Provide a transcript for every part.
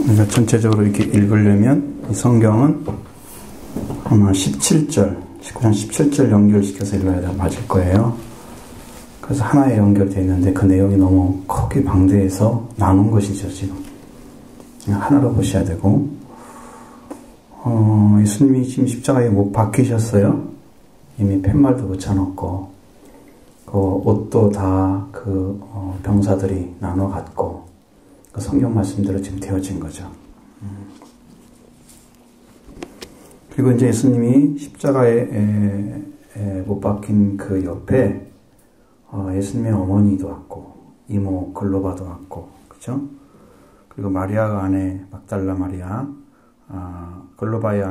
우리가 전체적으로 이렇게 읽으려면 이 성경은 아마 17절, 19장 17절 연결시켜서 읽어야 맞을 거예요. 그래서 하나에 연결되어 있는데 그 내용이 너무 크게 방대해서 나눈 것이죠, 지금. 하나로 보셔야 되고, 예수님이 지금 십자가에 못 박히셨어요. 이미 팻말도 붙여놓고, 그 옷도 다 그 병사들이 나눠 갖고, 그 성경 말씀대로 지금 되어진 거죠. 그리고 이제 예수님이 십자가에 못 박힌 그 옆에 예수님의 어머니도 왔고, 이모 글로바도 왔고, 그죠? 그리고 마리아가 아내 막달라 마리아, 글로바의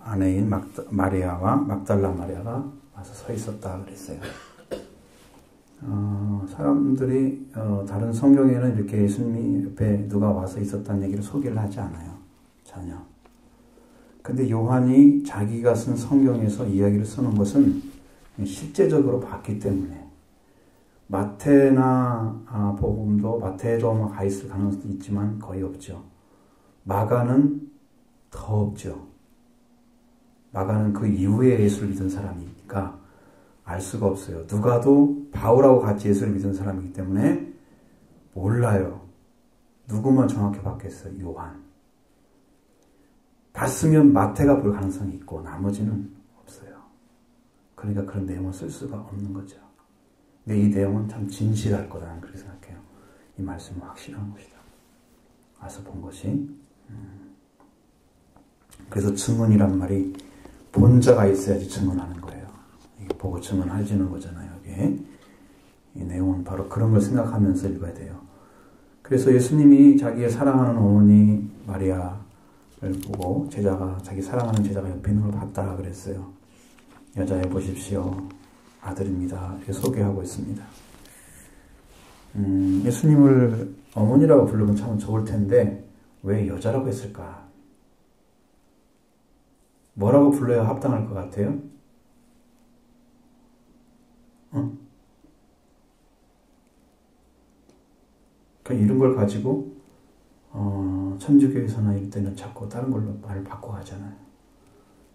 아내인 마리아와 막달라 마리아가 와서 서 있었다 그랬어요. 사람들이 다른 성경에는 이렇게 예수님이 옆에 누가 와서 있었다는 얘기를 소개를 하지 않아요. 전혀. 근데 요한이 자기가 쓴 성경에서 이야기를 쓰는 것은 실제적으로 봤기 때문에 마태나 복음도 마태도 가 있을 가능성도 있지만 거의 없죠. 마가는 더 없죠. 마가는 그 이후에 예수를 믿은 사람이니까 알 수가 없어요. 누가도 바울하고 같이 예수를 믿은 사람이기 때문에 몰라요. 누구만 정확히 봤겠어요? 요한. 봤으면 마태가 볼 가능성이 있고 나머지는 없어요. 그러니까 그런 내용을 쓸 수가 없는 거죠. 근데 이 내용은 참 진실할 거다 나는 그렇게 생각해요. 이 말씀은 확실한 것이다. 와서 본 것이. 그래서 증언이란 말이 본자가 있어야지 증언하는 거예요. 이게 보고 증언해주는 거잖아요. 이게. 이 내용은 바로 그런 걸 생각하면서 읽어야 돼요. 그래서 예수님이 자기의 사랑하는 어머니 마리아를 보고 자기 사랑하는 제자가 옆에 있는 걸 봤다 그랬어요. 여자애 보십시오. 아들입니다. 이렇게 소개하고 있습니다. 예수님을 어머니라고 부르면 참 좋을 텐데 왜 여자라고 했을까? 뭐라고 불러야 합당할 것 같아요? 이런 걸 가지고 천주교에서나 이럴 때는 자꾸 다른 걸로 말을 바꿔가잖아요.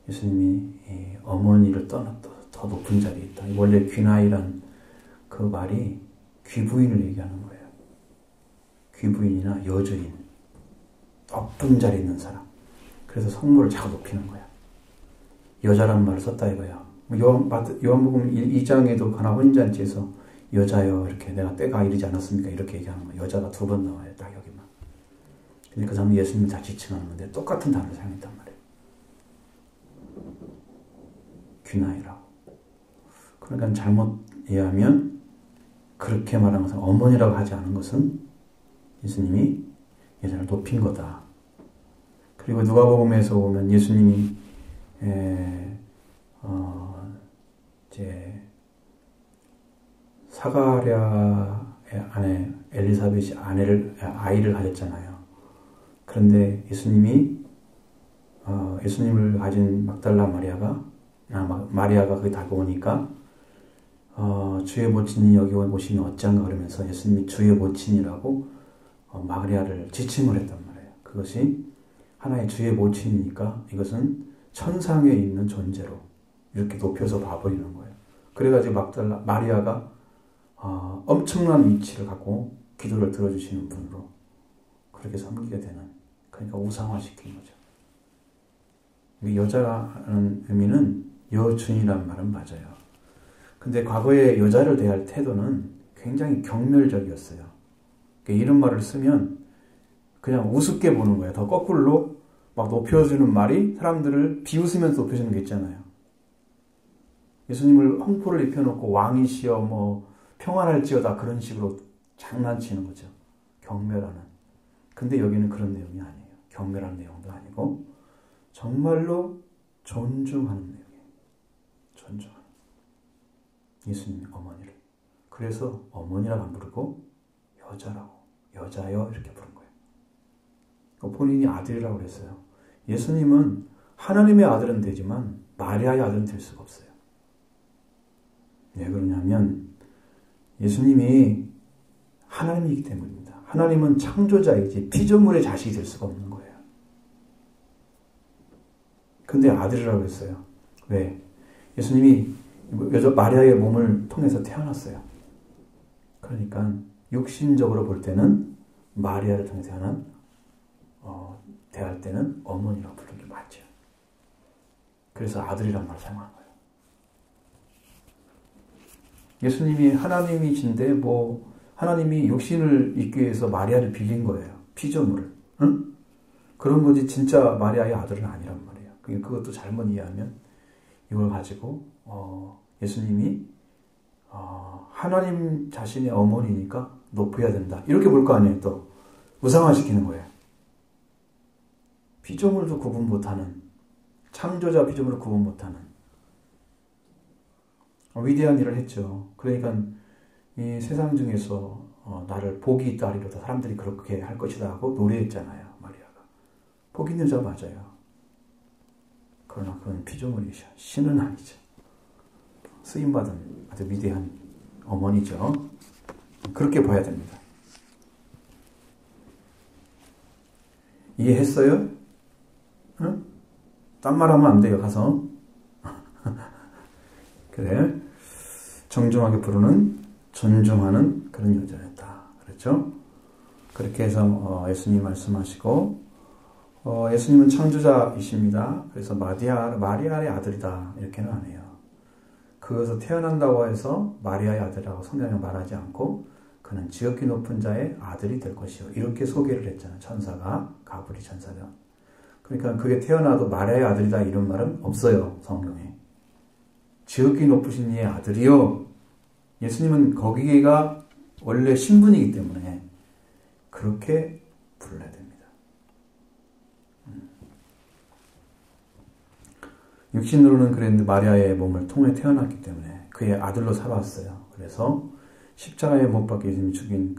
예수님이 어머니를 떠나 더 높은 자리에 있다. 원래 귀나이란 그 말이 귀부인을 얘기하는 거예요. 귀부인이나 여주인, 높은 자리에 있는 사람. 그래서 성물을 자꾸 높이는 거야. 여자란 말을 썼다 이거야. 요한복음 2장에도 가나 혼인잔치에서 여자여 이렇게 내가 때가 이르지 않았습니까? 이렇게 얘기하는 거야. 여자가 2번 나와요. 딱 여기만. 근데 그 사람은 예수님을 다 지칭하는 건데 똑같은 단어를 사용했단 말이에요. 귀나이라고. 그러니까 잘못 이해하면 그렇게 말하는 것은 어머니라고 하지 않은 것은 예수님이 여자를 높인 거다. 그리고 누가복음에서 보면 예수님이 이제 사가랴의 아내 엘리사벳이 아이를 가졌잖아요. 그런데 예수님을 가진 막달라 마리아가 거기 다가오니까 주의 모친이 여기 오시니 어찌한가 그러면서 예수님이 주의 모친이라고 마리아를 지칭을 했단 말이에요. 그것이 하나의 주의 모친이니까 이것은 천상에 있는 존재로 이렇게 높여서 봐버리는 거예요. 그래가지고 마리아가 엄청난 위치를 갖고 기도를 들어주시는 분으로 그렇게 섬기게 되는, 그러니까 우상화시킨 거죠. 여자라는 의미는 여주인이란 말은 맞아요. 근데 과거에 여자를 대할 태도는 굉장히 경멸적이었어요. 이런 말을 쓰면 그냥 우습게 보는 거예요. 더 거꾸로 막 높여주는 말이 사람들을 비웃으면서 높여주는 게 있잖아요. 예수님을 홍포를 입혀놓고 왕이시여 평안할지어다 그런 식으로 장난치는 거죠. 경멸하는. 근데 여기는 그런 내용이 아니에요. 경멸하는 내용도 아니고 정말로 존중하는 내용이에요. 존중하는. 예수님의 어머니를. 그래서 어머니라고 안 부르고 여자여 이렇게 부른 거예요. 본인이 아들이라고 그랬어요. 예수님은 하나님의 아들은 되지만 마리아의 아들은 될 수가 없어요. 왜 그러냐면 예수님이 하나님이기 때문입니다. 하나님은 창조자이지 피조물의 자식이 될 수가 없는 거예요. 근데 아들이라고 했어요. 왜? 예수님이 여자 마리아의 몸을 통해서 태어났어요. 그러니까 육신적으로 볼 때는 마리아를 통해 태어난 대할 때는 어머니라고 부르는 게 맞죠. 그래서 아들이란 말을 사용한 거예요. 예수님이 하나님이신데 하나님이 육신을 입기 위해서 마리아를 빌린 거예요. 피조물을. 응? 그런 거지 진짜 마리아의 아들은 아니란 말이에요. 그것도 잘못 이해하면 이걸 가지고 예수님이 하나님 자신의 어머니니까 높여야 된다. 이렇게 볼 거 아니에요. 또 우상화시키는 거예요. 피조물도 구분 못하는 창조자 피조물을 구분 못하는 위대한 일을 했죠. 그러니까 이 세상 중에서 나를 복이 있다 하리로다 사람들이 그렇게 할 것이다 하고 노래했잖아요. 마리아가. 복 있는 자 맞아요. 그러나 그건 피조물이죠. 신은 아니죠. 쓰임받은 아주 위대한 어머니죠. 그렇게 봐야 됩니다. 이해했어요? 응? 딴 말 하면 안 돼요. 가서. 그래. 정중하게 부르는 존중하는 그런 여자였다. 그렇죠? 그렇게 해서 예수님 말씀하시고 예수님은 창조자이십니다. 그래서 마리아의 아들이다. 이렇게는 안 해요. 그것을 태어난다고 해서 마리아의 아들이라고 성경에 말하지 않고 그는 지극히 높은 자의 아들이 될 것이요. 이렇게 소개를 했잖아요. 천사가, 가브리 천사가. 그러니까 그게 태어나도 마리아의 아들이다 이런 말은 없어요. 성경에. 지극히 높으신 이의 아들이요. 예수님은 거기가 원래 신분이기 때문에 그렇게 불러야 됩니다. 육신으로는 그랬는데 마리아의 몸을 통해 태어났기 때문에 그의 아들로 살아왔어요. 그래서 십자가에 못 박혀 예수님이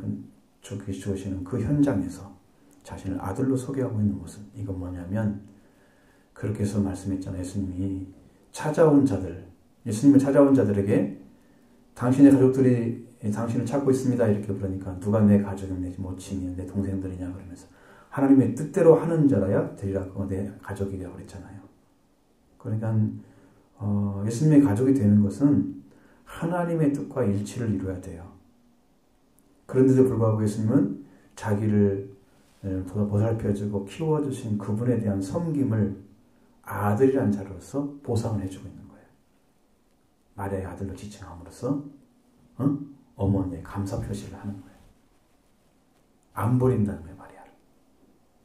죽으시는 그 현장에서 자신을 아들로 소개하고 있는 모습. 이건 뭐냐면 그렇게 해서 말씀했잖아요. 예수님이 예수님을 찾아온 자들에게 당신의 가족들이 당신을 찾고 있습니다. 이렇게 그러니까 누가 내 가족이면 내 모친이냐 내 동생들이냐 그러면서 하나님의 뜻대로 하는 자라야 되리라. 내 가족이라고 그랬잖아요. 그러니까 예수님의 가족이 되는 것은 하나님의 뜻과 일치를 이루어야 돼요. 그런데도 불구하고 예수님은 자기를 보살펴주고 키워주신 그분에 대한 섬김을 아들이란 자로서 보상을 해주고 있는 거예요. 마리아의 아들로 지칭함으로써 어머니의 감사 표시를 하는 거예요. 안 버린다는 거예요. 마리아를.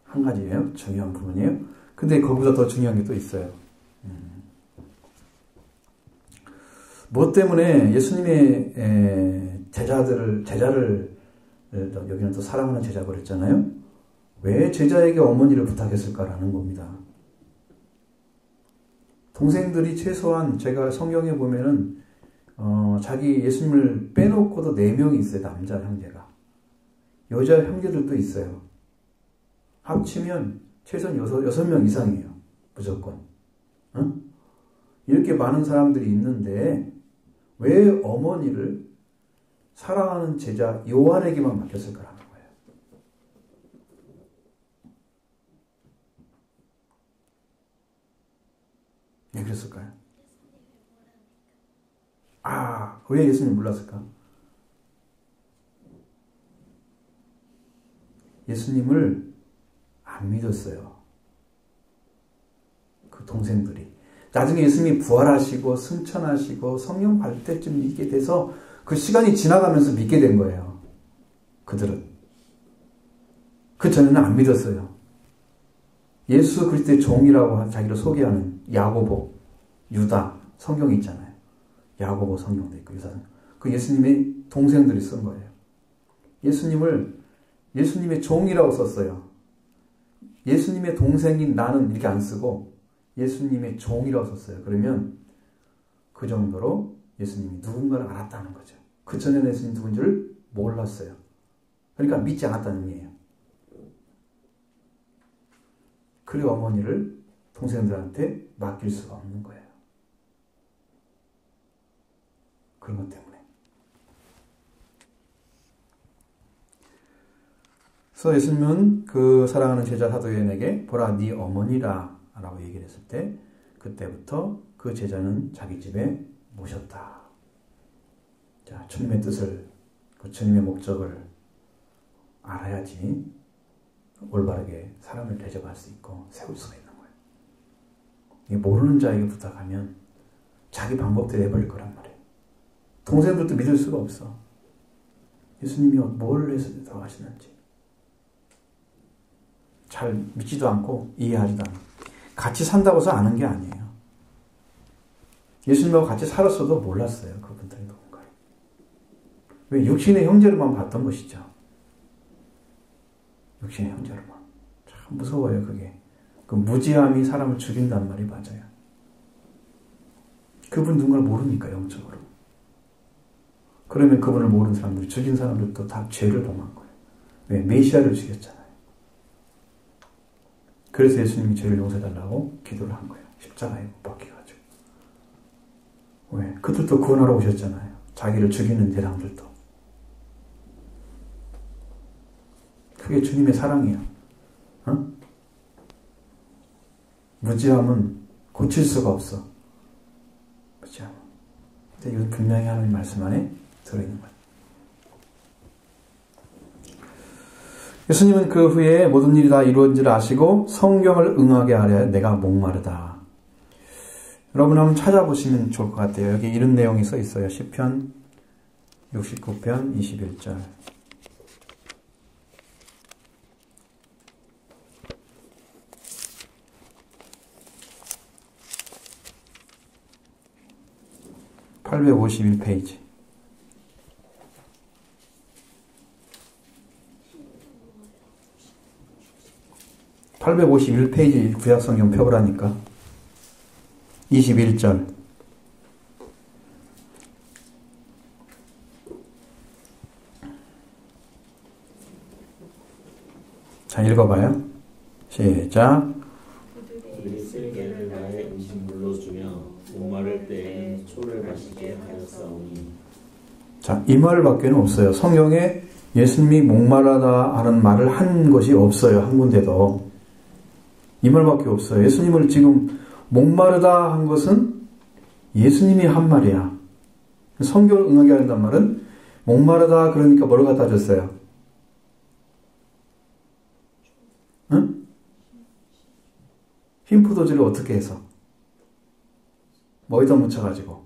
한 가지예요. 중요한 부분이에요. 근데 거기보다 더 중요한 게 또 있어요. 무엇 때문에 예수님의 제자를 여기는 또 사랑하는 제자고 그랬잖아요. 왜 제자에게 어머니를 부탁했을까라는 겁니다. 동생들이 최소한 제가 성경에 보면은 자기 예수님을 빼놓고도 4명이 있어요. 남자 형제가. 여자 형제들도 있어요. 합치면 최소한 6명 이상이에요. 무조건. 응? 이렇게 많은 사람들이 있는데 왜 어머니를 사랑하는 제자 요한에게만 맡겼을까라는 거예요. 왜 그랬을까요? 왜 예수님 몰랐을까? 예수님을 안 믿었어요. 그 동생들이. 나중에 예수님이 부활하시고 승천하시고 성령 받을 때쯤 믿게 돼서 그 시간이 지나가면서 믿게 된 거예요. 그들은. 그 전에는 안 믿었어요. 예수 그리스도의 종이라고 자기를 소개하는 야고보, 유다 성경이 있잖아요. 야고보 성경도 있고 유다 성경. 그 예수님의 동생들이 쓴 거예요. 예수님을 예수님의 종이라고 썼어요. 예수님의 동생인 나는 이렇게 안 쓰고 예수님의 종이라고 썼어요. 그러면 그 정도로 예수님이 누군가를 알았다는 거죠. 그 전에는 예수님 누군지를 몰랐어요. 그러니까 믿지 않았다는 의미예요. 그리고 어머니를 동생들한테 맡길 수가 없는 거예요. 그런 것 때문에. 그래서 예수님은 그 사랑하는 제자 사도요한에게 보라 네 어머니라 라고 얘기를 했을 때 그때부터 그 제자는 자기 집에 모셨다. 자, 주님의 뜻을, 그 주님의 목적을 알아야지 올바르게 사람을 대접할 수 있고 세울 수가 있는 거예요. 이게 모르는 자에게 부탁하면 자기 방법대로 해버릴 거란 말이에요. 동생들도 믿을 수가 없어. 예수님이 뭘 해서 더 하시는지 잘 믿지도 않고 이해하지도 않고 같이 산다고 해서 아는 게 아니에요. 예수님하고 같이 살았어도 몰랐어요. 그분들이 누군가를. 왜? 육신의 형제로만 봤던 것이죠. 육신의 형제로만. 참 무서워요, 그게. 그 무지함이 사람을 죽인단 말이 맞아요. 그분 누군가를 모르니까, 영적으로. 그러면 그분을 모르는 사람들이, 죽인 사람들도 다 죄를 범한 거예요. 왜? 메시아를 죽였잖아요. 그래서 예수님이 죄를 용서해달라고 기도를 한 거예요. 십자가에 못 박혀가지고. 왜? 그들도 구원하러 오셨잖아요. 자기를 죽이는 대상들도. 그게 주님의 사랑이에요. 어? 무지함은 고칠 수가 없어. 무지함은. 근데 이건 분명히 하나님 말씀 안에 들어있는 거예요. 예수님은 그 후에 모든 일이 다 이루어진 줄 아시고 성경을 응하게 하려 내가 목마르다. 여러분 한번 찾아보시면 좋을 것 같아요. 여기 이런 내용이 써 있어요. 시편 69편 21절. (851페이지) 851페이지 구약성경 펴보라니까. 21절. 자, 읽어봐요. 시작. 그들이 쓸개를 나의 음식물로 주며 목마를 때에는 초를 마시게 하였사오니. 자, 이 말밖에는 없어요. 성경에 예수님이 목마르다 하는 말을 한 것이 없어요. 한 군데도. 이 말밖에 없어요. 예수님을 지금 목마르다 한 것은 예수님이 한 말이야. 성경을 응하게 한단 말은 목마르다 그러니까 뭘 갖다 줬어요? 응? 흰 포도주를 어떻게 해서? 뭐에다 묻혀가지고.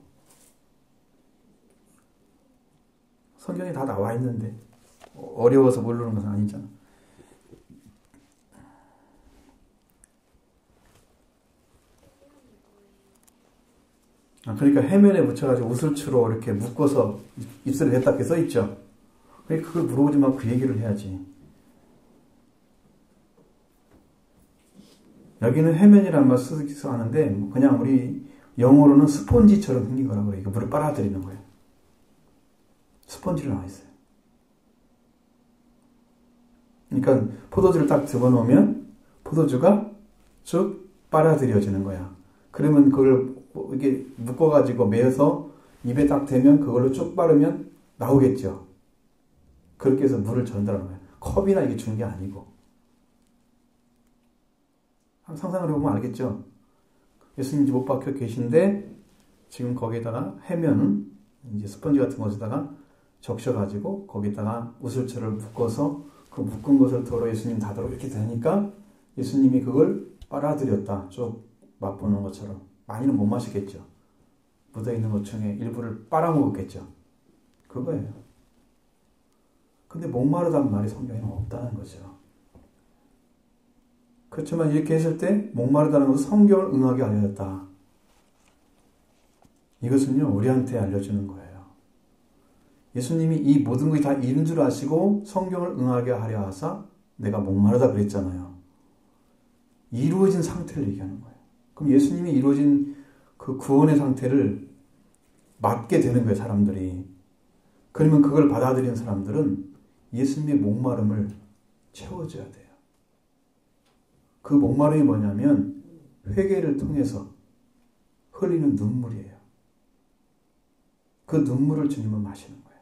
성경에 다 나와 있는데 어려워서 모르는 것은 아니잖아. 그러니까 해면에 묻혀가지고 우슬추로 이렇게 묶어서 입술에 댔다 이렇게 써있죠. 그러니까 그걸 물어보지 말고 그 얘기를 해야지. 여기는 해면이라는 말 쓰기서 하는데 그냥 우리 영어로는 스폰지처럼 생긴 거라고 그래요. 물을 빨아들이는 거예요. 스폰지로 나와 있어요. 그러니까 포도주를 딱 집어넣으면 포도주가 쭉 빨아들여지는 거야. 그러면 그걸 이렇게 묶어가지고 매어서 입에 딱 대면 그걸로 쭉 빠르면 나오겠죠. 그렇게 해서 물을 전달하는 거예요. 컵이나 이게 준 게 아니고. 상상을 해보면 알겠죠. 예수님이 못 박혀 계신데 지금 거기에다가 해면은 이제 스펀지 같은 것에다가 적셔가지고 거기다가 우슬처를 묶어서 그 묶은 것을 덜어 예수님 다도록 이렇게 되니까 예수님이 그걸 빨아들였다. 쭉 맛보는 것처럼. 많이는 못 마시겠죠. 묻어있는 것 중에 일부를 빨아먹었겠죠. 그거예요. 근데 목마르다는 말이 성경에는 없다는 거죠. 그렇지만 이렇게 했을 때 목마르다는 것은 성경을 응하게 알려졌다. 이것은요 우리한테 알려주는 거예요. 예수님이 이 모든 것이 다 이룬 줄 아시고 성경을 응하게 하려 하사 내가 목마르다 그랬잖아요. 이루어진 상태를 얘기하는 거예요. 그럼 예수님이 이루어진 그 구원의 상태를 맞게 되는 거예요, 사람들이. 그러면 그걸 받아들이는 사람들은 예수님의 목마름을 채워줘야 돼요. 그 목마름이 뭐냐면 회개를 통해서 흘리는 눈물이에요. 그 눈물을 주님은 마시는 거예요.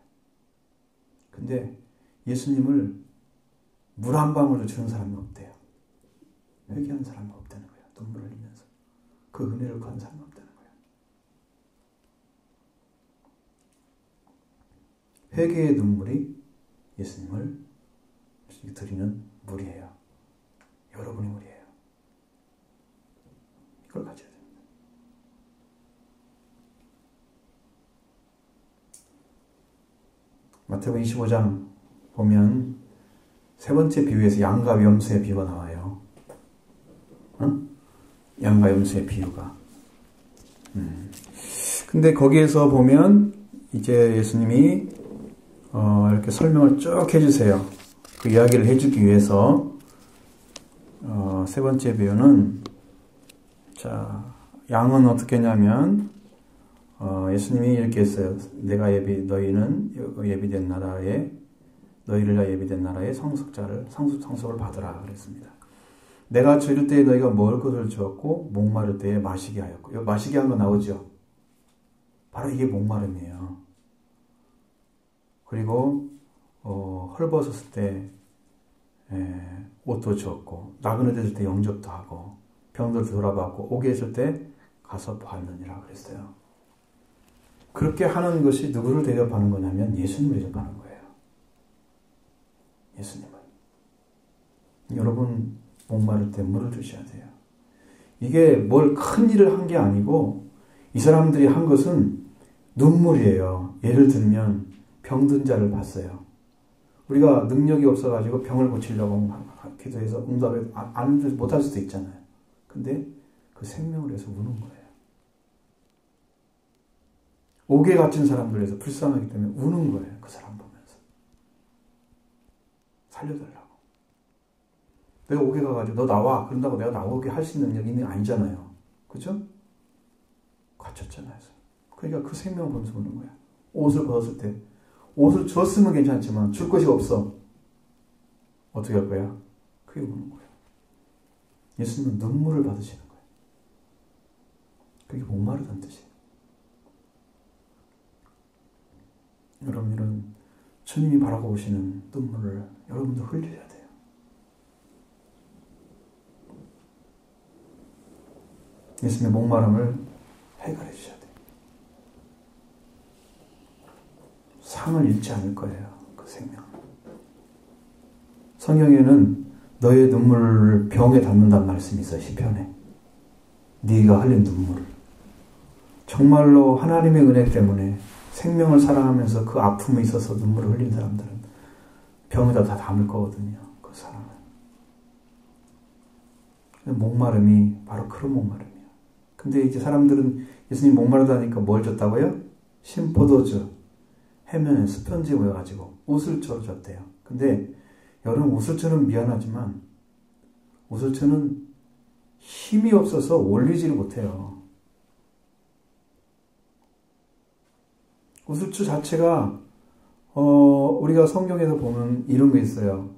근데 예수님을 물 한 방울도 주는 사람이 없대요. 회개하는 사람이 없다는 거예요. 눈물을 흘리면서 그 은혜를 구한 사람이 없다는 거예요. 회개의 눈물이 예수님을 드리는 물이에요. 여러분의 물이에요. 이걸 가져야 됩니다. 마태복음 25장 보면 세 번째 비유에서 양과 염소의 비유가 나와요. 양과 염소의 비유가. 근데 거기에서 보면 이제 예수님이 이렇게 설명을 쭉 해주세요. 그 이야기를 해주기 위해서 세 번째 비유는 자 양은 어떻게 했냐면 예수님이 이렇게 했어요. 너희는 예비된 나라에 너희를 위하여 예비된 나라의 상속을 받으라 그랬습니다. 내가 줄일 때에 너희가 먹을 것을 주었고 목마를 때에 마시게 하였고 여기 마시게 한 거 나오죠. 바로 이게 목마름이에요. 그리고 헐벗었을 때 옷도 주었고 나그네 됐을 때 영접도 하고 병들 돌아봤고 오게 했을 때 가서 보았느니라 그랬어요. 그렇게 하는 것이 누구를 대접하는 거냐면 예수님을 대접하는 거예요. 예수님을. 여러분 목마를 때 물을 주셔야 돼요. 이게 뭘 큰 일을 한 게 아니고 이 사람들이 한 것은 눈물이에요. 예를 들면 병든 자를 봤어요. 우리가 능력이 없어가지고 병을 고치려고 기도해서 응답을 못할 수도 있잖아요. 근데 그 생명을 위해서 우는 거예요. 옥에 갇힌 사람들 위해서 불쌍하기 때문에 우는 거예요. 그 사람 보면서. 살려달라고. 내가 옥에 가가지고 너 나와. 그런다고 내가 나오게 할 수 있는 능력이 있는 게 아니잖아요. 그죠? 갇혔잖아요. 그러니까 그 생명을 보면서 우는 거야. 옷을 벗었을 때 옷을 줬으면 괜찮지만 줄 것이 없어. 어떻게 할 거야? 그게 우는 거예요. 예수님은 눈물을 받으시는 거예요. 그게 목마르다는 뜻이에요. 여러분 이런 주님이 바라보시는 눈물을 여러분도 흘려야 돼요. 예수님의 목마름을 해결해 주셔야 돼요. 상을 잃지 않을 거예요. 그 생명. 성경에는 너의 눈물을 병에 담는다는 말씀이 있어요. 시편에. 네가 흘린 눈물을. 정말로 하나님의 은혜 때문에 생명을 사랑하면서 그 아픔에 있어서 눈물을 흘린 사람들은 병에다 다 담을 거거든요. 그 사랑은. 목마름이 바로 그런 목마름이에요. 근데 이제 사람들은 예수님 목마르다니까 뭘 줬다고요? 신포도주, 해면에 스펀지 모여가지고 우슬초를 줬대요. 근데 여러분 우슬초는 미안하지만 우슬초는 힘이 없어서 올리지를 못해요. 우슬초 자체가 우리가 성경에서 보면 이런 거 있어요.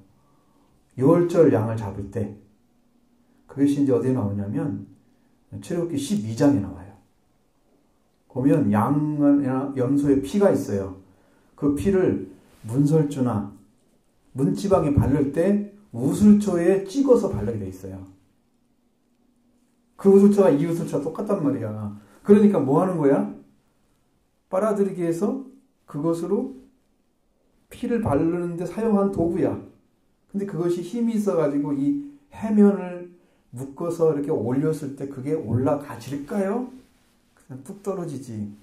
6월절 양을 잡을 때 그것이 이제 어디에 나오냐면 출애굽기 12장에 나와요. 보면 양이나 염소의 피가 있어요. 그 피를 문설주나 문지방에 바를 때 우슬초에 찍어서 바르게 돼 있어요. 그 우슬초가 이 우슬초가 똑같단 말이야. 그러니까 뭐 하는 거야? 빨아들이기 위해서 그것으로 피를 바르는데 사용한 도구야. 근데 그것이 힘이 있어가지고 이 해면을 묶어서 이렇게 올렸을 때 그게 올라가질까요? 그냥 뚝 떨어지지.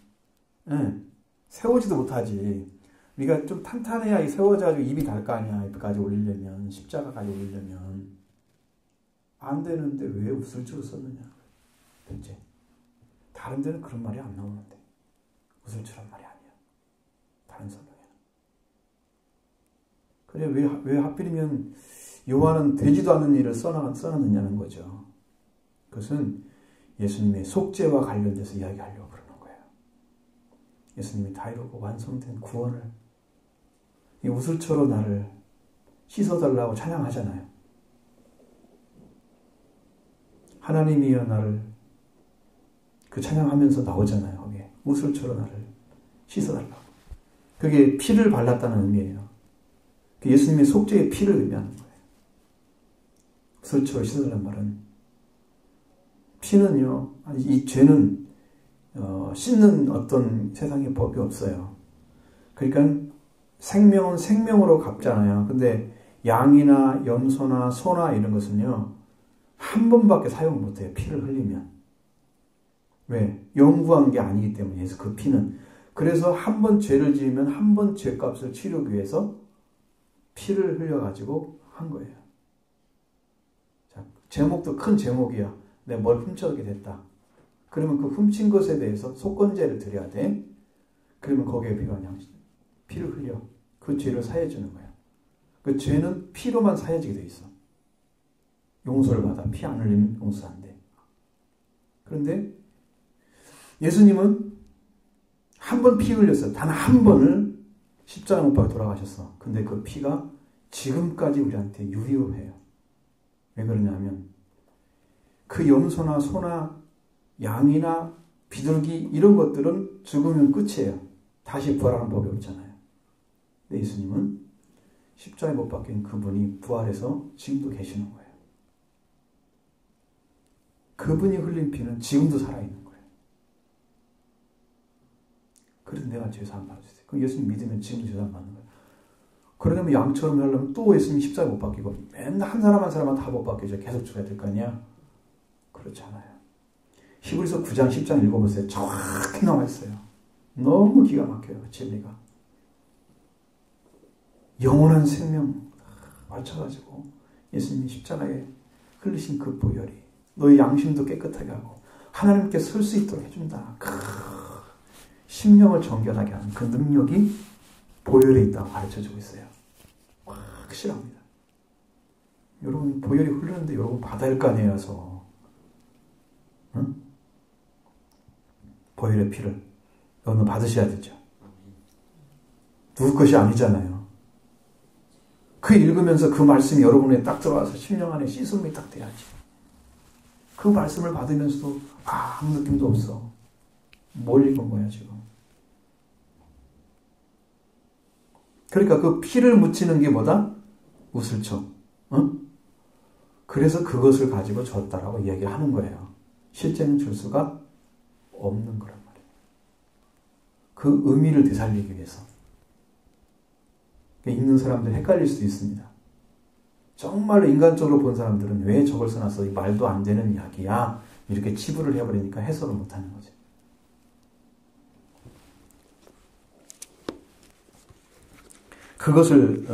네. 세우지도 못하지. 우리가 좀 탄탄해야 세워져가지고 입이 달 거 아니야. 입까지 올리려면, 십자가까지 올리려면. 안 되는데 왜 우슬초를 썼느냐. 대체. 다른 데는 그런 말이 안 나오는데. 우슬초란 말이 아니야. 다른 성경에는. 그래, 왜 하필이면 요한은 되지도 않는 일을 써놨느냐는 거죠. 그것은 예수님의 속죄와 관련돼서 이야기하려고 그러는 거예요. 예수님이 다 이루고 완성된 구원을 이 우슬초로 나를 씻어달라고 찬양하잖아요. 하나님이여 나를 그 찬양하면서 나오잖아요. 거기에 우슬초로 나를 씻어달라고. 그게 피를 발랐다는 의미예요. 예수님의 속죄의 피를 의미하는 거예요. 우슬초로 씻으란 말은 피는요, 이 죄는 씻는 어떤 세상의 법이 없어요. 그러니까 생명은 생명으로 갚잖아요. 근데 양이나 염소나 소나 이런 것은요, 한 번밖에 사용 못해요. 피를 흘리면. 왜? 영구한 게 아니기 때문에. 그 피는. 그래서 한 번 죄를 지으면 한 번 죄값을 치르기 위해서 피를 흘려가지고 한 거예요. 자, 제목도 큰 제목이야. 내가 뭘 훔쳐오게 됐다. 그러면 그 훔친 것에 대해서 속건제를 드려야 돼. 그러면 거기에 그냥 피를 흘려. 그 죄를 사해주는 거야. 그 죄는 피로만 사해지게 돼 있어. 용서를 받아. 피 안 흘리면 용서 안 돼. 그런데 예수님은 한 번 피 흘렸어요. 단 한 번을 십자가 못 박아 돌아가셨어. 근데 그 피가 지금까지 우리한테 유효해요. 왜 그러냐면 그 염소나 소나 양이나 비둘기 이런 것들은 죽으면 끝이에요. 다시 부활하는 법이 없잖아요. 근데 예수님은 십자가에 못 박힌 그분이 부활해서 지금도 계시는 거예요. 그분이 흘린 피는 지금도 살아있는 거예요. 그래서 내가 죄사함 받을 수 있어요. 그럼 예수님 믿으면 지금 죄사함 받는 거예요. 그러려면 양처럼 하려면 또 예수님 십자가에 못 박히고 맨날 한 사람 한 사람만 다 못 박히죠. 계속 죽어야 될 거 아니야? 그렇지 않아요. 히브리서 9장 10장 읽어보세요. 정확히 나와 있어요. 너무 기가 막혀요. 진리가. 영원한 생명 맞춰가지고 예수님이 십자가에 흘리신 그 보혈이 너의 양심도 깨끗하게 하고 하나님께 설 수 있도록 해준다. 심령을 정결하게 하는 그 능력이 보혈에 있다고 가르쳐주고 있어요. 확실합니다. 여러분 보혈이 흐르는데 여러분 받아야 할 거 아니에요. 응? 보혈의 피를 여러분 받으셔야 되죠. 누구 것이 아니잖아요. 그 읽으면서 그 말씀이 여러분에 딱 들어와서 심령 안에 씻음이 딱 돼야지. 그 말씀을 받으면서도 아무 느낌도 없어. 뭘 읽은 거야 지금. 그러니까 그 피를 묻히는 게 뭐다? 우슬초. 응? 그래서 그것을 가지고 줬다라고 이야기하는 거예요. 실제는 줄 수가 없는 거란 말이에요. 그 의미를 되살리기 위해서. 읽는 사람들 헷갈릴 수도 있습니다. 정말로 인간적으로 본 사람들은 왜 저걸 써놨어? 말도 안 되는 이야기야. 이렇게 치부를 해버리니까 해석을 못하는 거지. 그것을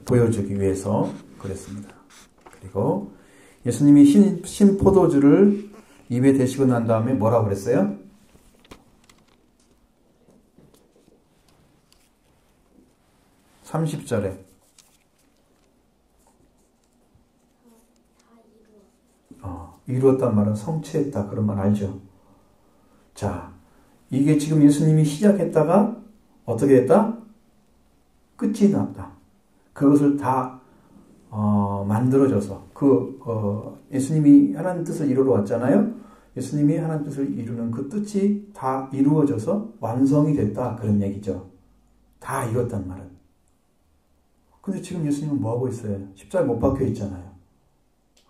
보여주기 위해서 그랬습니다. 그리고 예수님이 신 포도주를 입에 대시고 난 다음에 뭐라고 그랬어요? (30절에) 이루었단 말은 성취했다 그런 말 알죠? 자, 이게 지금 예수님이 시작했다가 어떻게 했다? 끝이 났다. 그것을 다 만들어져서 예수님이 하나님 뜻을 이루러 왔잖아요. 예수님이 하나님 뜻을 이루는 그 뜻이 다 이루어져서 완성이 됐다 그런 얘기죠. 다 이뤘단 말은. 근데 지금 예수님은 뭐 하고 있어요? 십자가에 못 박혀 있잖아요.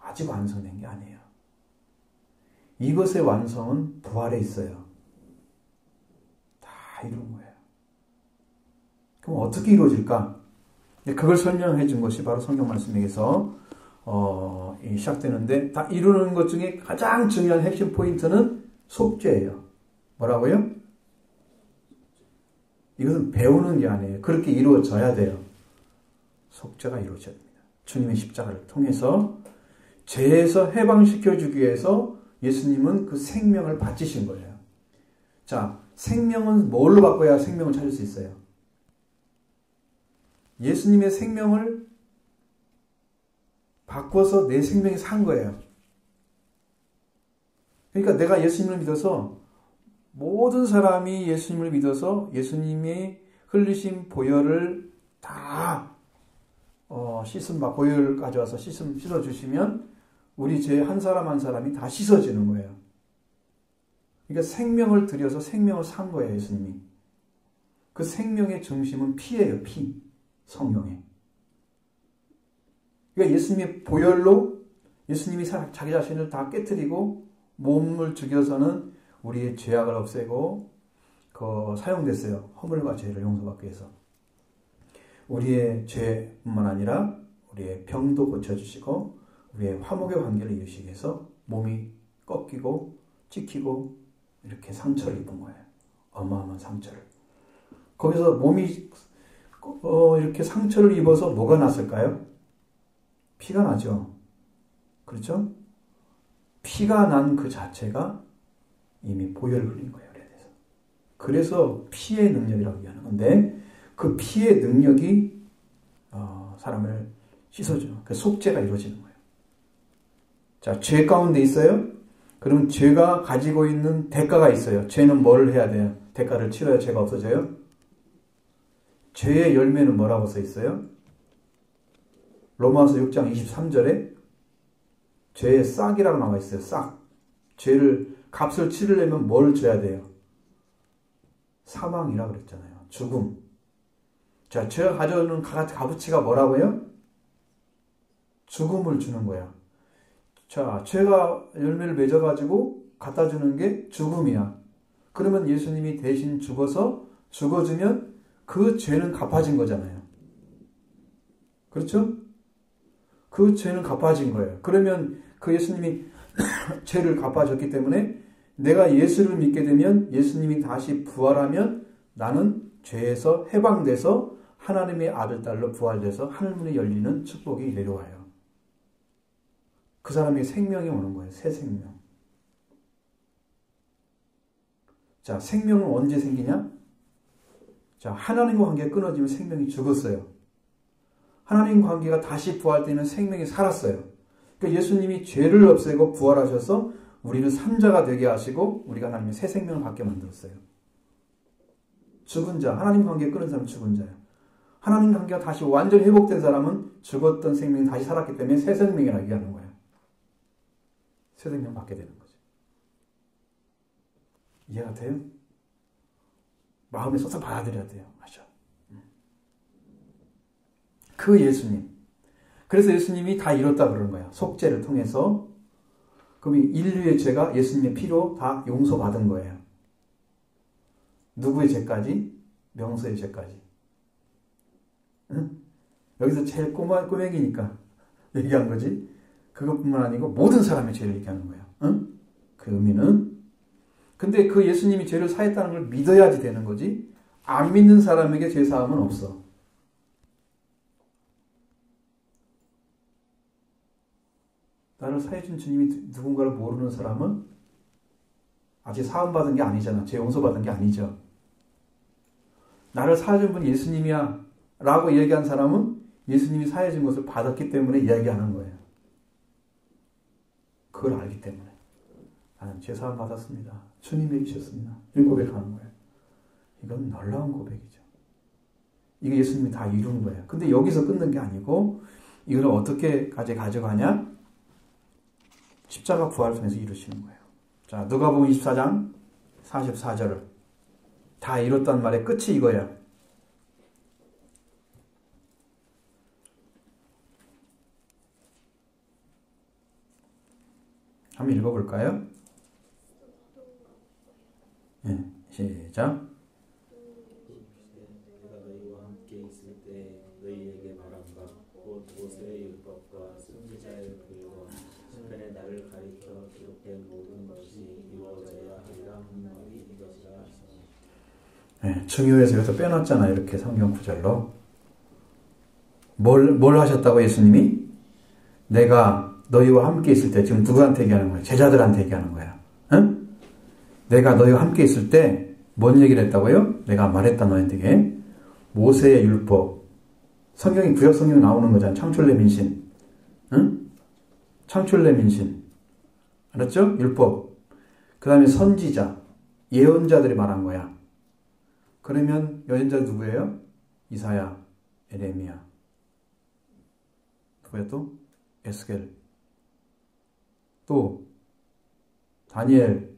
아직 완성된 게 아니에요. 이것의 완성은 부활에 있어요. 다 이룬 거예요. 그럼 어떻게 이루어질까? 그걸 설명해 준 것이 바로 성경 말씀에서 시작되는데, 다 이루는 것 중에 가장 중요한 핵심 포인트는 속죄예요. 뭐라고요? 이것은 배우는 게 아니에요. 그렇게 이루어져야 돼요. 속죄가 이루어져야 됩니다. 주님의 십자가를 통해서 죄에서 해방시켜주기 위해서 예수님은 그 생명을 바치신 거예요. 자, 생명은 뭘로 바꿔야 생명을 찾을 수 있어요? 예수님의 생명을 바꿔서 내 생명이 산 거예요. 그러니까 내가 예수님을 믿어서, 모든 사람이 예수님을 믿어서 예수님이 흘리신 보혈을 다 보혈 가져와서 씻어주시면 우리 죄 한 사람 한 사람이 다 씻어지는 거예요. 그러니까 생명을 들여서 생명을 산 거예요, 예수님이. 그 생명의 중심은 피예요, 피. 성령에. 그러니까 예수님의 보혈로 예수님이 자기 자신을 다 깨뜨리고 몸을 죽여서는 우리의 죄악을 없애고 사용됐어요. 허물과 죄를 용서받기 위해서. 우리의 죄뿐만 아니라 우리의 병도 고쳐주시고 우리의 화목의 관계를 이루시기 위해서 몸이 꺾이고 찍히고 이렇게 상처를 입은 거예요. 어마어마한 상처를. 거기서 몸이 이렇게 상처를 입어서 뭐가 났을까요? 피가 나죠. 그렇죠? 피가 난 그 자체가 이미 보혈을 흘린 거예요. 그래서 피의 능력이라고 얘기하는 건데 그 피의 능력이 사람을 씻어줘요. 그 속죄가 이루어지는 거예요. 자, 죄 가운데 있어요? 그러면 죄가 가지고 있는 대가가 있어요. 죄는 뭘 해야 돼요? 대가를 치러야 죄가 없어져요? 죄의 열매는 뭐라고 써 있어요? 로마서 6장 23절에 죄의 싹이라고 나와 있어요. 싹. 죄를 값을 치르려면 뭘 줘야 돼요? 사망이라고 그랬잖아요. 죽음. 자, 죄가 가져오는 값어치가 뭐라고요? 죽음을 주는 거야. 자, 죄가 열매를 맺어가지고 갖다 주는 게 죽음이야. 그러면 예수님이 대신 죽어서 죽어주면 그 죄는 갚아진 거잖아요. 그렇죠? 그 죄는 갚아진 거예요. 그러면 그 예수님이 죄를 갚아줬기 때문에 내가 예수를 믿게 되면 예수님이 다시 부활하면 나는 죄에서 해방돼서 하나님의 아들, 딸로 부활돼서 하늘문이 열리는 축복이 내려와요. 그 사람에게 생명이 오는 거예요. 새 생명. 자, 생명은 언제 생기냐? 자, 하나님과 관계가 끊어지면 생명이 죽었어요. 하나님 관계가 다시 부활되는 생명이 살았어요. 그러니까 예수님이 죄를 없애고 부활하셔서 우리는 산자가 되게 하시고 우리가 하나님의 새 생명을 갖게 만들었어요. 죽은 자, 하나님 관계에 끊은 사람은 죽은 자예요. 하나님 관계가 다시 완전히 회복된 사람은 죽었던 생명이 다시 살았기 때문에 새 생명이라고 얘기하는 거예요. 새 생명 받게 되는 거죠. 이해가 돼요? 마음에 써서 받아들여야 돼요. 맞죠? 그 예수님. 그래서 예수님이 다 이뤘다 그러는 거예요. 속죄를 통해서. 그럼 인류의 죄가 예수님의 피로 다 용서받은 거예요. 누구의 죄까지? 명서의 죄까지. 응? 여기서 제일 꼬맹이니까 얘기한 거지. 그것뿐만 아니고 모든 사람의 죄를 얘기하는 거예요. 응? 그 의미는. 근데 그 예수님이 죄를 사했다는 걸 믿어야지 되는 거지. 안 믿는 사람에게 죄 사함은 없어. 나를 사해준 주님이 누군가를 모르는 사람은 아직 사함받은 게 아니잖아. 죄 용서받은 게 아니죠. 나를 사해준 분이 예수님이야 라고 얘기한 사람은 예수님이 사해준 것을 받았기 때문에 이야기하는 거예요. 그걸 알기 때문에 나는 죄 사함 받았습니다. 주님이 해주셨습니다. 이 고백하는 거예요. 이건 놀라운 고백이죠. 이게 예수님이 다 이룬 거예요. 근데 여기서 끊는 게 아니고 이걸 어떻게 가져가냐? 십자가 부활을 통해서 이루시는 거예요. 자, 누가복음 24장 44절을 다 이뤘단 말의 끝이 이거야. 한번 읽어볼까요? 네, 시작. 내가 너희와 함께 있을 때 너희에게 말한 바 곧 모세의 율법과 선지자의 글과 시편에 나를 가리켜 기록된 모든 것이 이루어져야 하리라 하는 말이 이것이라 하시니. 네, 중요해서 여기서 빼놨잖아요. 이렇게 성경 구절로. 뭘 하셨다고 예수님이? 내가 너희와 함께 있을 때, 지금 누구한테 얘기하는 거야? 제자들한테 얘기하는 거야. 응? 내가 너희와 함께 있을 때 뭔 얘기를 했다고요? 내가 말했다 너희에게. 모세의 율법. 성경이 구약 성경에 나오는 거잖아. 창출내 민신. 응? 창출내 민신. 알았죠? 율법. 그 다음에 선지자. 예언자들이 말한 거야. 그러면 예언자 누구예요? 이사야, 에레미야. 누구야 또? 에스겔. 또 다니엘.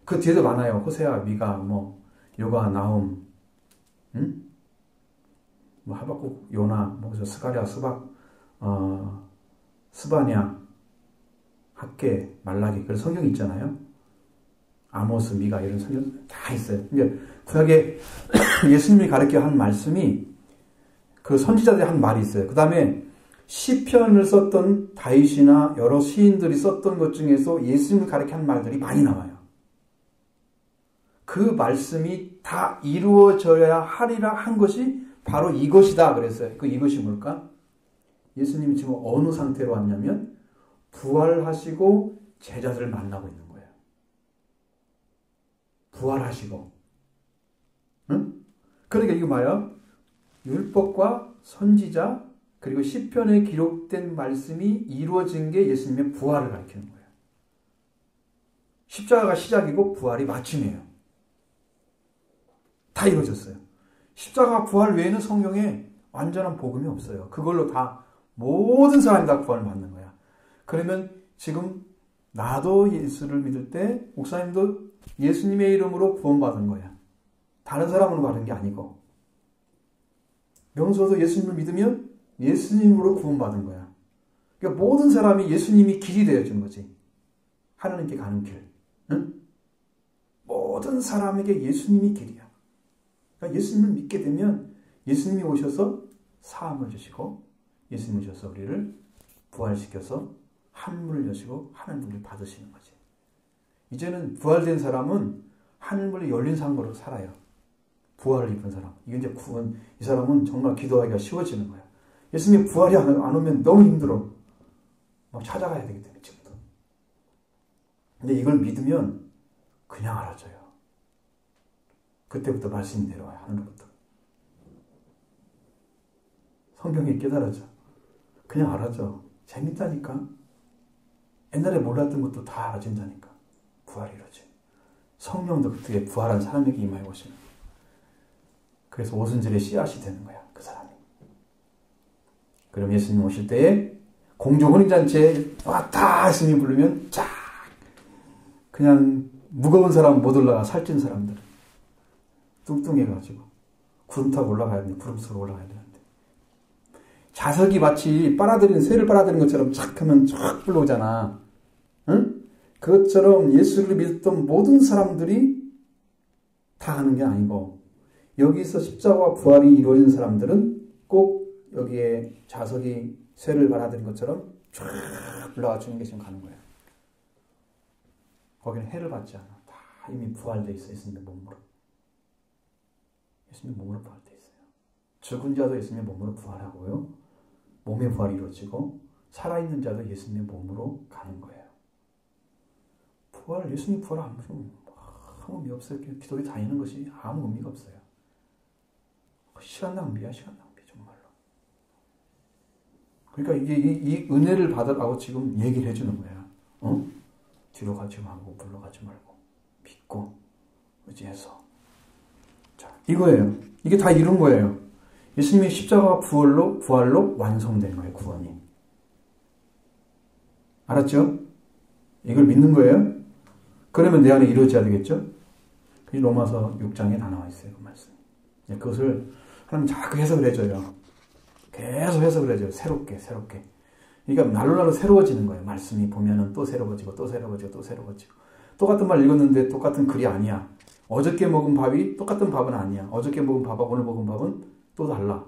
그 뒤에도 많아요. 호세아, 미가, 요가, 나훔, 응? 하박국, 요나, 스가랴, 스바냐, 학계, 말라기, 그런 성경이 있잖아요. 아모스, 미가 이런 성경 다 있어요. 이제 구약에 예수님이 가르쳐 한 말씀이 그 선지자들이 한 말이 있어요. 그 다음에 시편을 썼던 다윗이나 여러 시인들이 썼던 것 중에서 예수님을 가르쳐 한 말들이 많이 나와요. 그 말씀이 다 이루어져야 하리라 한 것이 바로 이것이다 그랬어요. 그 이것이 뭘까? 예수님이 지금 어느 상태로 왔냐면 부활하시고 제자들을 만나고 있는 거예요. 부활하시고. 응? 그러니까 이거 뭐예요? 율법과 선지자 그리고 시편에 기록된 말씀이 이루어진 게 예수님의 부활을 가리키는 거예요. 십자가가 시작이고 부활이 마침이에요. 다 이루어졌어요. 십자가 부활 외에는 성경에 완전한 복음이 없어요. 그걸로 다 모든 사람이 다 구원을 받는 거야. 그러면 지금 나도 예수를 믿을 때 목사님도 예수님의 이름으로 구원받은 거야. 다른 사람으로 받은 게 아니고. 명수도 예수님을 믿으면 예수님으로 구원받은 거야. 그러니까 모든 사람이 예수님이 길이 되어준 거지. 하나님께 가는 길. 응? 모든 사람에게 예수님이 길이야. 그러니까 예수님을 믿게 되면 예수님이 오셔서 사함을 주시고 예수님이 오셔서 우리를 부활시켜서 하늘문을 여시고 하나님을 받으시는 거지. 이제는 부활된 사람은 하늘문이 열린 삶으로 살아요. 부활을 입은 사람. 이게 이제 구원, 이 사람은 정말 기도하기가 쉬워지는 거야. 예수님이 부활이 안 오면 너무 힘들어. 막 찾아가야 되기 때문에 지금도. 근데 이걸 믿으면 그냥 알아져요. 그때부터 말씀이 내려와요. 하늘로부터. 성경이 깨달아져. 그냥 알아져. 재밌다니까. 옛날에 몰랐던 것도 다 알아진다니까. 부활이 이루어져. 성령도 그때 부활한 사람에게 임하여 오시는 거야. 그래서 오순절의 씨앗이 되는 거야. 그 사람이. 그럼 예수님 오실 때에 공중 혼인잔치에 왔다 예수님 부르면 쫙 그냥 무거운 사람 못 올라가. 살찐 사람들 뚱뚱해가지고 구름 타고 올라가야 되는데 구름 속으로 올라가야 되는데 자석이 마치 빨아들이는 새를 빨아들이는 것처럼 쫙 하면 쫙 불러오잖아. 응? 그것처럼 예수를 믿었던 모든 사람들이 다 하는 게 아니고 여기서 십자가와 부활이 이루어진 사람들은 꼭 여기에 자석이 새를 받아들인 것처럼 쫙 올라가 주는 게 지금 가는 거예요. 거기는 해를 받지 않아. 다 이미 부활되어 있어. 예수님의 몸으로. 예수님의 몸으로 부활되어 있어요. 죽은 자도 예수님의 몸으로 부활하고요. 몸의 부활이 이루어지고 살아있는 자도 예수님의 몸으로 가는 거예요. 부활, 예수님 부활 아무 의미 없어요. 기독이 다니는 것이 아무 의미가 없어요. 시간 낭비야, 시간 낭비, 정말로. 그러니까 이 은혜를 받으라고 지금 얘기를 해주는 거야. 뒤로 가지 말고, 물러가지 말고, 믿고, 의지해서. 자, 이거예요. 이게 다 이룬 거예요. 예수님의 십자가와 부활로 완성된 거예요, 구원이. 알았죠? 이걸 믿는 거예요? 그러면 내 안에 이루어져야 되겠죠? 그게 로마서 6장에 다 나와 있어요, 그 말씀. 그것을 하나님 자꾸 해석을 해줘요. 계속 해석을 해줘요. 새롭게. 그러니까 날로 새로워지는 거예요. 말씀이 보면은 또 새로워지고, 또 새로워지고, 또 새로워지고. 똑같은 말 읽었는데 똑같은 글이 아니야. 어저께 먹은 밥이 똑같은 밥은 아니야. 어저께 먹은 밥하고 오늘 먹은 밥은 또 달라.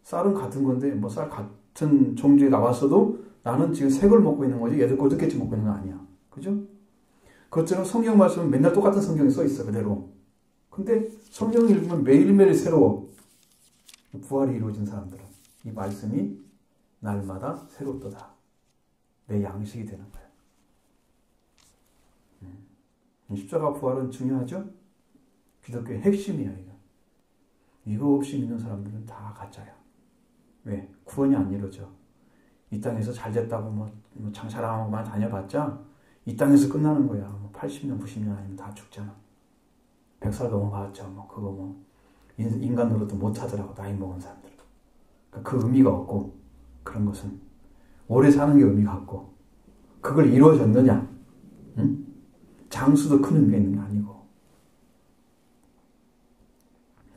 쌀은 같은 건데, 뭐 쌀 같은 종류에 나왔어도 나는 지금 새 걸 먹고 있는 거지. 얘들 어저께쯤 먹고 있는 거 아니야. 그죠? 그것처럼 성경 말씀은 맨날 똑같은 성경이 써 있어, 그대로. 근데 성경을 읽으면 매일매일 새로워. 부활이 이루어진 사람들은 이 말씀이 날마다 새롭도다. 내 양식이 되는 거예요. 십자가 부활은 중요하죠? 기독교의 핵심이야, 이거. 이거 없이 믿는 사람들은 다 가짜야. 왜? 구원이 안 이루어져. 이 땅에서 잘 됐다고 뭐 장사랑하고만 다녀봤자 이 땅에서 끝나는 거야. 뭐 80년, 90년 아니면 다 죽잖아. 100살 넘어봤자 그거 인간 노릇도 못 하더라고, 나이 먹은 사람들. 그러니까 그 의미가 없고, 그런 것은 오래 사는 게 의미가 없고, 그걸 이루어졌느냐? 응? 장수도 큰 의미가 있는 게 아니고,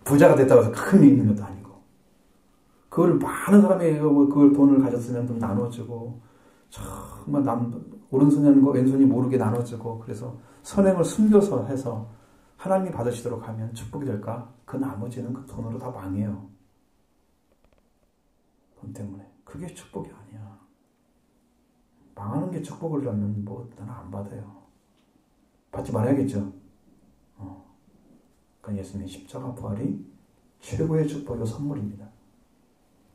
부자가 됐다고 해서 큰 의미 있는 것도 아니고, 그걸 많은 사람이 그걸 돈을 가졌으면 좀 나눠주고, 정말 오른손과 왼손이 모르게 나눠지고 그래서 선행을 숨겨서 해서 하나님이 받으시도록 하면 축복이 될까? 그 나머지는 그 돈으로 다 망해요. 돈 때문에. 그게 축복이 아니야. 망하는 게 축복이라면 나는 안 받아요. 받지 말아야겠죠. 그러니까 예수님의 십자가 부활이 최고의 축복이고 선물입니다.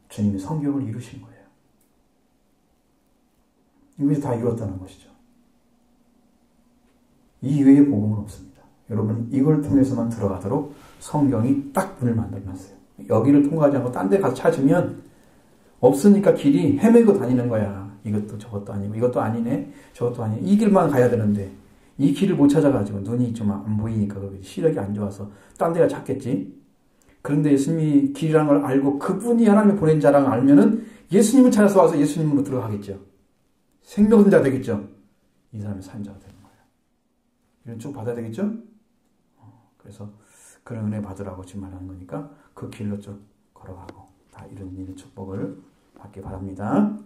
주님이 성경을 이루신 거예요. 이것이 다 이뤘다는 것이죠. 이 이외의 복음은 없습니다. 여러분 이걸 통해서만 들어가도록 성경이 딱 문을 만들어놨어요. 여기를 통과하지 않고 딴 데 가서 찾으면 없으니까 길이 헤매고 다니는 거야. 이것도 저것도 아니고 이것도 아니네 저것도 아니네 이 길만 가야 되는데 이 길을 못 찾아가지고 눈이 좀 안 보이니까 시력이 안 좋아서 딴 데가 찾겠지. 그런데 예수님이 길이라는 걸 알고 그분이 하나님이 보낸 자랑 알면은 예수님을 찾아서 와서 예수님으로 들어가겠죠. 생명자 되겠죠. 이 사람이 산자가 되는 거예요. 이런 쭉 받아야 되겠죠. 그래서 그런 은혜 받으라고 지금 말하는 거니까 그 길로 쭉 걸어가고 다 이런 일의 축복을 받기 바랍니다.